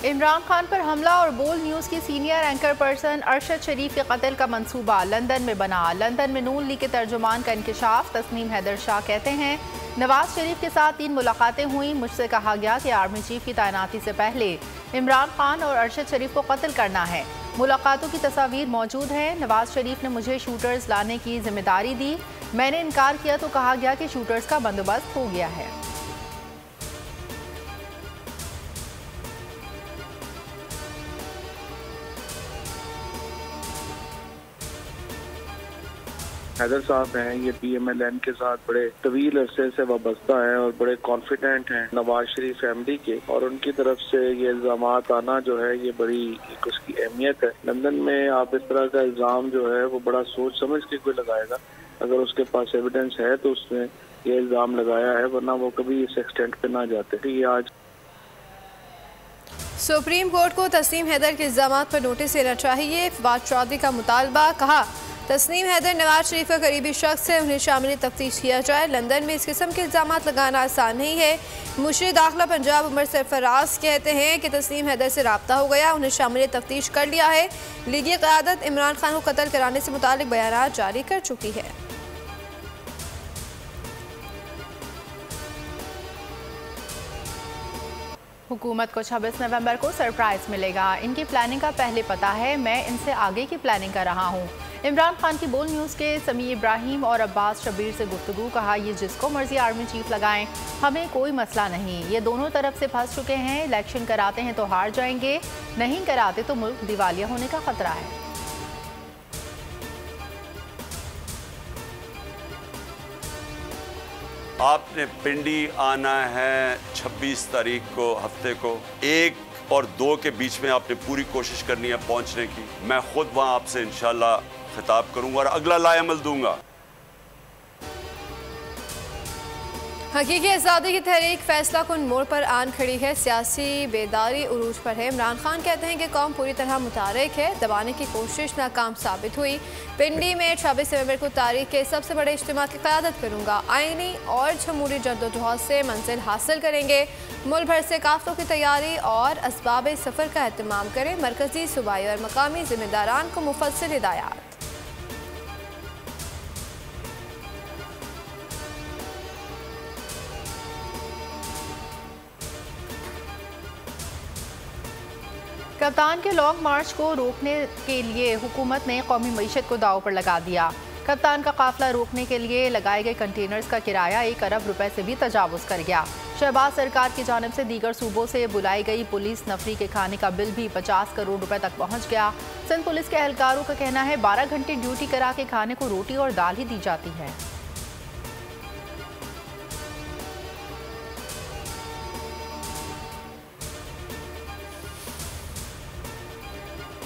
इमरान खान पर हमला और बोल न्यूज़ की सीनियर एंकर पर्सन अरशद शरीफ के कत्ल का मंसूबा लंदन में बना। लंदन में नून लीग के तर्जुमान का इंकशाफ। तस्नीम हैदर शाह कहते हैं, नवाज शरीफ के साथ 3 मुलाकातें हुई। मुझसे कहा गया कि आर्मी चीफ की तैनाती से पहले इमरान खान और अरशद शरीफ को कत्ल करना है। मुलाकातों की तस्वीर मौजूद है। नवाज शरीफ ने मुझे शूटर्स लाने की जिम्मेदारी दी। मैंने इनकार किया तो कहा गया कि शूटर्स का बंदोबस्त हो गया है। हैदर साहब हैं, ये PMLN के साथ बड़े तवील अरसे से वाबस्ता है और बड़े कॉन्फिडेंट हैं नवाज शरीफ फैमिली के, और उनकी तरफ से ये इल्जाम आना जो है ये बड़ी एक उसकी अहमियत है। लंदन में आप इस तरह का इल्जाम जो है वो बड़ा सोच समझ के कोई लगाएगा। अगर उसके पास एविडेंस है तो उसने ये इल्जाम लगाया है, वरना वो कभी इस एक्सटेंट पे ना जाते। ये आज सुप्रीम कोर्ट को तस्नीम हैदर के इल्जामात पर नोटिस देना चाहिए। फवाद चौधरी का मुतालबा। कहा, तस्नीम हैदर नवाज शरीफ का करीबी शख्स है, उन्हें शामिल तफ्तीश किया जाए। लंदन में इस किस्म के इल्जामात लगाना आसान नहीं है। मुशीर दाखिला पंजाब उमर सरफराज कहते हैं कि तस्नीम हैदर से रब्ता हो गया, उन्हें शामिल तफ्तीश कर लिया है। लीगी क़यादत इमरान खान को कत्ल कराने से मुतालिक बयान जारी कर चुकी है। हुकूमत को 26 नवंबर को सरप्राइज मिलेगा। इनकी प्लानिंग का पहले पता है, मैं इनसे आगे की प्लानिंग कर रहा हूँ। इमरान खान की बोल न्यूज़ के समी इब्राहिम और अब्बास शब्बीर से गुफ्तगू। कहा, ये जिसको मर्जी आर्मी चीफ लगाएं, हमें कोई मसला नहीं। ये दोनों तरफ से फंस चुके हैं। इलेक्शन कराते हैं तो हार जाएंगे, नहीं कराते तो मुल्क दिवालिया होने का खतरा है। आपने पिंडी आना है 26 तारीख को, हफ्ते को 1 और 2 के बीच में आपने पूरी कोशिश करनी है पहुंचने की। मैं खुद वहां आपसे इंशाल्लाह खिताब करूंगा और अगला लाएमल दूंगा। हकीकी आज़ादी की तहरीक फैसला कुन मोड़ पर आन खड़ी है। सियासी बेदारी उरूज पर है। इमरान खान कहते हैं कि कौम पूरी तरह मुतारिक है। दबाने की कोशिश नाकाम साबित हुई। पिंडी में 26 नवंबर को तारीख के सबसे बड़े इज्तिमा की क़यादत करूंगा। आईनी और जमहूरी जद्दोजहद से मंजिल हासिल करेंगे। मुल्क भर से काफ़िलों की तैयारी और असबाब सफ़र का एहतमाम करें। मरकजी, सूबाई और मकामी जिम्मेदारान को मुफस्सिल हिदायत। कप्तान के लॉन्ग मार्च को रोकने के लिए हुकूमत ने कौमी मईशत को दांव पर लगा दिया। कप्तान का काफिला रोकने के लिए लगाए गए कंटेनर्स का किराया 1 अरब रुपए से भी तजावुज़ कर गया। शहबाज सरकार की जानिब से दीगर सूबों से बुलाई गई पुलिस नफरी के खाने का बिल भी 50 करोड़ रुपए तक पहुंच गया। सिंध पुलिस के एहलकारों का कहना है 12 घंटे ड्यूटी करा के खाने को रोटी और दाल ही दी जाती है।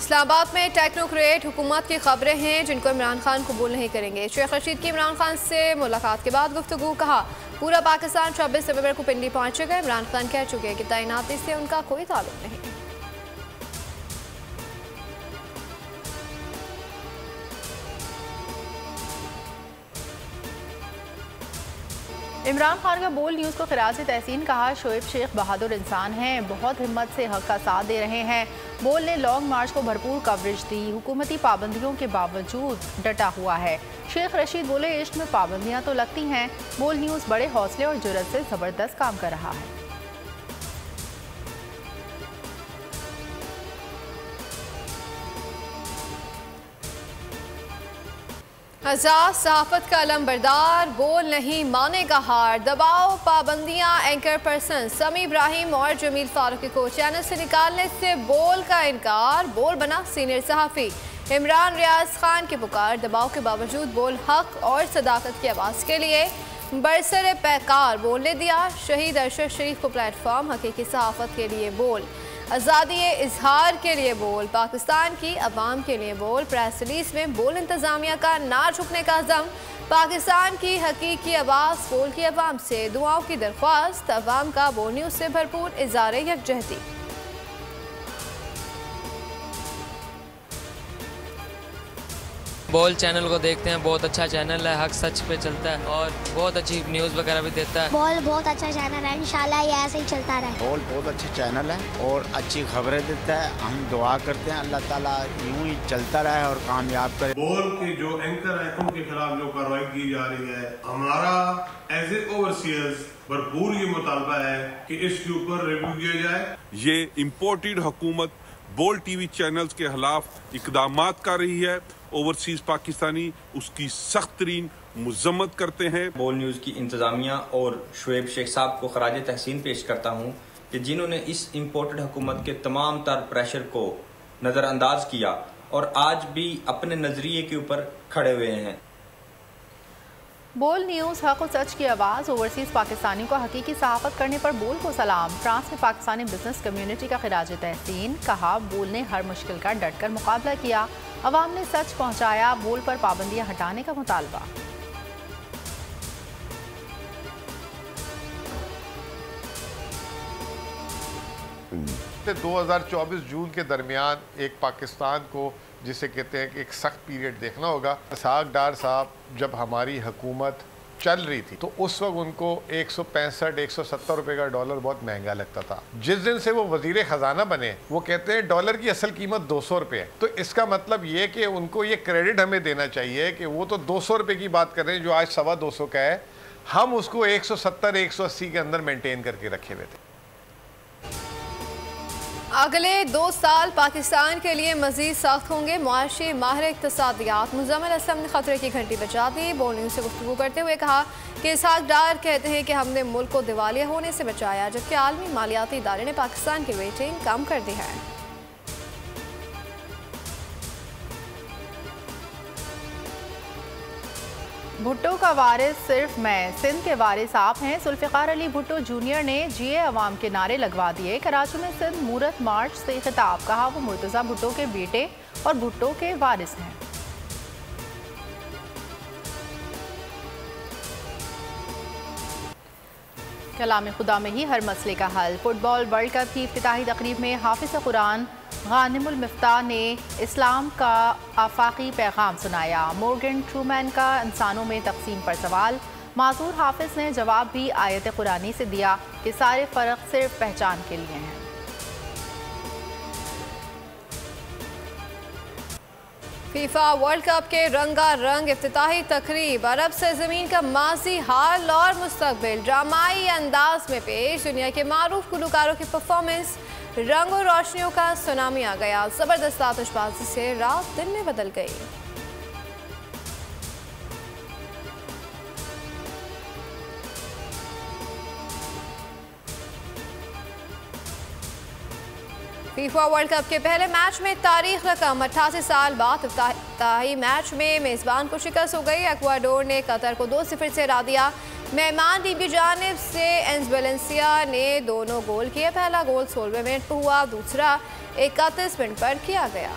इस्लामाबाद में टेक्नोक्रेट हुकूमत की खबरें हैं जिनको इमरान खान कबूल नहीं करेंगे। शेख रशीद की इमरान खान से मुलाकात के बाद गुफ्तगू। कहा, पूरा पाकिस्तान 26 नवंबर को पिंडी पहुंचेगा। इमरान खान कह चुके हैं कि तैनाती से उनका कोई ताल्लुक नहीं। इमरान खान का बोल न्यूज़ को खिराज तहसीन। कहा, शोएब शेख बहादुर इंसान हैं, बहुत हिम्मत से हक का साथ दे रहे हैं। बोल ने लॉन्ग मार्च को भरपूर कवरेज दी, हुकूमती पाबंदियों के बावजूद डटा हुआ है। शेख रशीद बोले, इश्क में पाबंदियां तो लगती हैं। बोल न्यूज़ बड़े हौसले और जुर्रत से ज़बरदस्त काम कर रहा है। आजाद सहाफत का अलमबरदार, बोल नहीं मानेगा हार। दबाव, पाबंदियां, एंकर पर्सन समी इब्राहिम और जमील फारूकी को चैनल से निकालने से बोल का इनकार। बोल बना सीनियर सहाफ़ी। इमरान रियाज खान की पुकार। दबाव के बावजूद बोल हक और सदाकत की आवाज़ के लिए बरसर पैकार बोल ने दिया। शहीद अरशद शरीफ को प्लेटफॉर्म। हकीकी सहाफत के लिए बोल। आज़ादी इजहार के लिए बोल। पाकिस्तान की अवाम के लिए बोल। प्रेस रिलीज में बोल इंतज़ामिया का ना झुकने का अज़म। पाकिस्तान की हकीकी आवाज़ बोल की अवाम से दुआओं की दरख्वास्त। अवाम का बोल न्यूज़ से भरपूर इज़हार यकजहती। बोल चैनल को देखते हैं, बहुत अच्छा चैनल है, हक सच पे चलता है और बहुत अच्छी न्यूज़ वगैरह भी देता है। बोल बहुत अच्छा चैनल है, इंशाल्लाह ये ऐसे ही चलता रहे। बोल बहुत अच्छा चैनल है और अच्छी खबरें देता है। हम दुआ करते हैं अल्लाह ताला यूं ही चलता रहे और कामयाब करे। बोल के जो एंकर है उनके खिलाफ जो कार्रवाई की जा रही है, हमारा एज ए ओवरसीयर्स भरपूर ये मुतालबा है कि इसके ऊपर रिव्यू किया जाए। ये इम्पोर्टेड हुकूमत बोल टीवी चैनल्स के खिलाफ इकदामात कर रही है। ओवरसीज पाकिस्तानी उसकी सख्त तरीन मुज़म्मत करते हैं। बोल न्यूज़ की इंतज़ामिया और शुएब शेख साहब को खराज तहसीन पेश करता हूँ कि जिन्होंने इस इम्पोर्टेड हुकूमत के तमाम तर प्रेशर को नज़रअंदाज किया और आज भी अपने नज़रिए के ऊपर खड़े हुए हैं। बोल न्यूज़ हक और सच की आवाज़। ओवरसीज़ पाकिस्तानियों को हकीकी सहाफ़त करने पर बोल को सलाम। फ्रांस में पाकिस्तानी बिजनेस कम्युनिटी का खिराज तहसीन। कहा बोल ने हर मुश्किल का डट कर मुकाबला किया, अवाम ने सच पहुँचाया, बोल पर पाबंदियाँ हटाने का मुतालबा। 2024 जून के दरमियान एक पाकिस्तान को जिसे कहते हैं कि एक सख्त पीरियड देखना होगा। इसहाक डार साहब जब हमारी हुकूमत चल रही थी तो उस वक्त उनको 165-170 रुपए का डॉलर बहुत महंगा लगता था। जिस दिन से वो वजीर खजाना बने वो कहते हैं डॉलर की असल कीमत 200 रुपये है। तो इसका मतलब ये कि उनको ये क्रेडिट हमें देना चाहिए कि वो तो 200 रुपये की बात कर रहे हैं जो आज 225 का है, हम उसको 170-180 के अंदर मेंटेन करके रखे हुए थे। अगले 2 साल पाकिस्तान के लिए मजीद सख्त होंगे। मुआशी माहिर इक़्तिसादियात मुज़म्मिल असलम ने खतरे की घंटी बजा दी। बोल न्यूज़ से गुफ्तगू करते हुए कहा कि इसहाक डार कहते हैं कि हमने मुल्क को दिवालिया होने से बचाया, जबकि आलमी मालियाती इदारे ने पाकिस्तान की रेटिंग कम कर दी है। भुट्टो का वारिस सिर्फ मैं, सिंध के वारिस आप हैं। जुल्फ़िकार अली भुट्टो जूनियर ने जिए अवाम के नारे लगवा दिए। कराची में सिंध मूरत मार्च से खिताब। कहा वो मुर्तज़ा भुट्टो के बेटे और भुट्टो के वारिस हैं। कलाम खुदा में ही हर मसले का हल। फुटबॉल वर्ल्ड कप की इफ्तिताही तकरीब में हाफिज़ कुरान गानिमुल मिफ्ताह ने इस्लाम का आफाकी पैगाम सुनाया। मॉर्गन ट्रूमैन का इंसानों में तकसीम पर सवाल। माजूर हाफिज ने जवाब भी आयत कुरानी से दिया कि सारे फ़र्क सिर्फ पहचान के लिए हैं। फीफा वर्ल्ड कप के रंगारंग इफ्तिताही तकरीब। अरब सरजमीन का माजी, हाल और मुस्तकबिल ड्रामाई अंदाज में पेश। दुनिया के मारूफ गुलकारों की परफॉर्मेंस, रंग और रोशनियों का सुनामी आ गया। जबरदस्त आतिशबाजी से रात दिन में बदल गई। फीफा वर्ल्ड कप के पहले मैच में तारीख रकम 88 साल बाद इफ्तिताही मैच में मेज़बान को शिकस्त हो गई। इक्वाडोर ने कतर को 2-0 से हरा दिया। मेहमान टीम की जानिब से एंस वेलेंसिया ने दोनों गोल किए। पहला गोल 16वें मिनट पर हुआ, दूसरा 31 मिनट पर किया गया।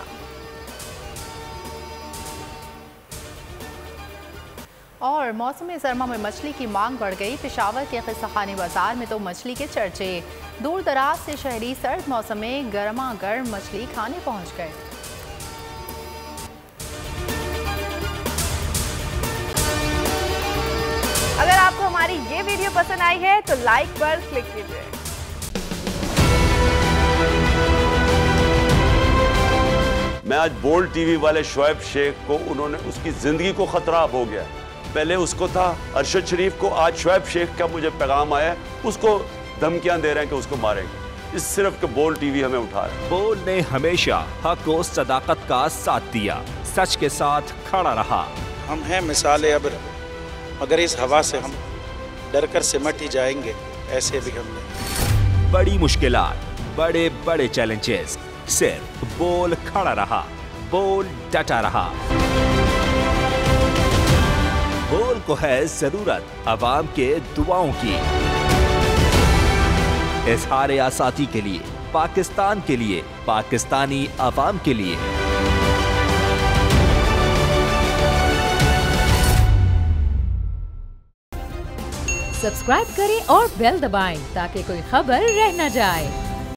और मौसम सरमा में मछली की मांग बढ़ गई। पेशावर के क़िस्साखानी बाजार में तो मछली के चर्चे। दूर दराज से शहरी सर्द मौसम में गर्मा गर्म मछली खाने पहुंच गए। अगर आपको हमारी ये वीडियो पसंद आई है तो लाइक पर क्लिक कीजिए। मैं आज बोल्ड टीवी वाले शुएब शेख को, उन्होंने उसकी जिंदगी को खतरा हो गया। पहले उसको था अरशद शरीफ को, आज शुएब शेख का मुझे पैगाम आया, उसको धमकियां दे रहे हैं कि उसको मारेंगे। इस सिर्फ के बोल्ड टीवी हमें उठा रहा है। बोल्ड ने हमेशा हक और सदाकत का साथ दिया, सच के साथ खड़ा रहा। हम हैं मिसाल अब्र, अगर इस हवा से हम डर कर सिमट ही जाएंगे, ऐसे भी हम नहीं। बड़ी मुश्किलात, बड़े बड़े चैलेंजेस, सिर्फ बोल खड़ा रहा, बोल डटा रहा। बोल को है जरूरत अवाम के दुआओं की। इज़हार आसाती के लिए, पाकिस्तान के लिए, पाकिस्तानी अवाम के लिए। सब्सक्राइब करें और बेल दबाएं ताकि कोई खबर रह न जाए।